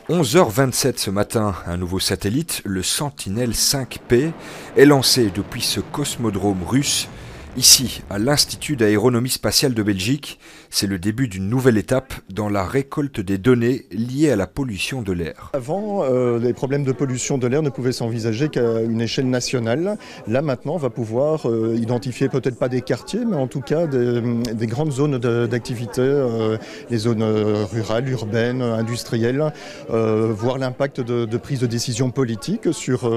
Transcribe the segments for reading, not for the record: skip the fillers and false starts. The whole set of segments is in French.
11h27 ce matin, un nouveau satellite, le Sentinel-5P, est lancé depuis ce cosmodrome russe. Ici, à l'Institut d'aéronomie spatiale de Belgique, c'est le début d'une nouvelle étape dans la récolte des données liées à la pollution de l'air. Avant, les problèmes de pollution de l'air ne pouvaient s'envisager qu'à une échelle nationale. Là, maintenant, on va pouvoir identifier peut-être pas des quartiers, mais en tout cas des grandes zones d'activité, les zones rurales, urbaines, industrielles, voir l'impact de prise de décision politique sur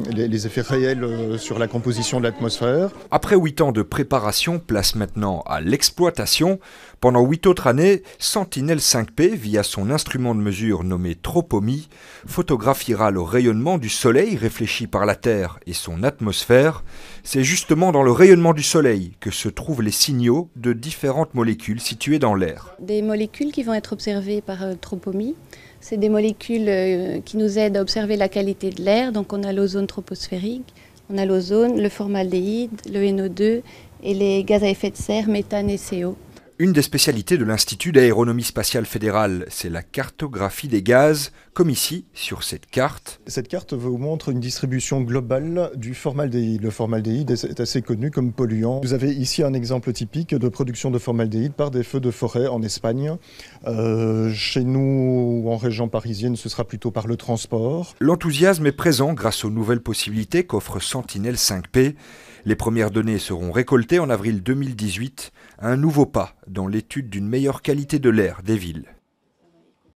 les effets réels sur la composition de l'atmosphère. Après 8 ans de préparation, place maintenant à l'exploitation. Pendant 8 autres années, Sentinel-5P, via son instrument de mesure nommé Tropomi, photographiera le rayonnement du Soleil réfléchi par la Terre et son atmosphère. C'est justement dans le rayonnement du Soleil que se trouvent les signaux de différentes molécules situées dans l'air. Des molécules qui vont être observées par Tropomi. C'est des molécules qui nous aident à observer la qualité de l'air. Donc on a l'ozone troposphérique, on a l'ozone, le formaldéhyde, le NO2 et les gaz à effet de serre, méthane et CO. Une des spécialités de l'Institut d'aéronomie spatiale fédérale, c'est la cartographie des gaz, comme ici, sur cette carte. Cette carte vous montre une distribution globale du formaldéhyde. Le formaldéhyde est assez connu comme polluant. Vous avez ici un exemple typique de production de formaldéhyde par des feux de forêt en Espagne. Chez nous, en région parisienne, ce sera plutôt par le transport. L'enthousiasme est présent grâce aux nouvelles possibilités qu'offre Sentinel-5P. Les premières données seront récoltées en avril 2018, un nouveau pas dans l'étude d'une meilleure qualité de l'air des villes.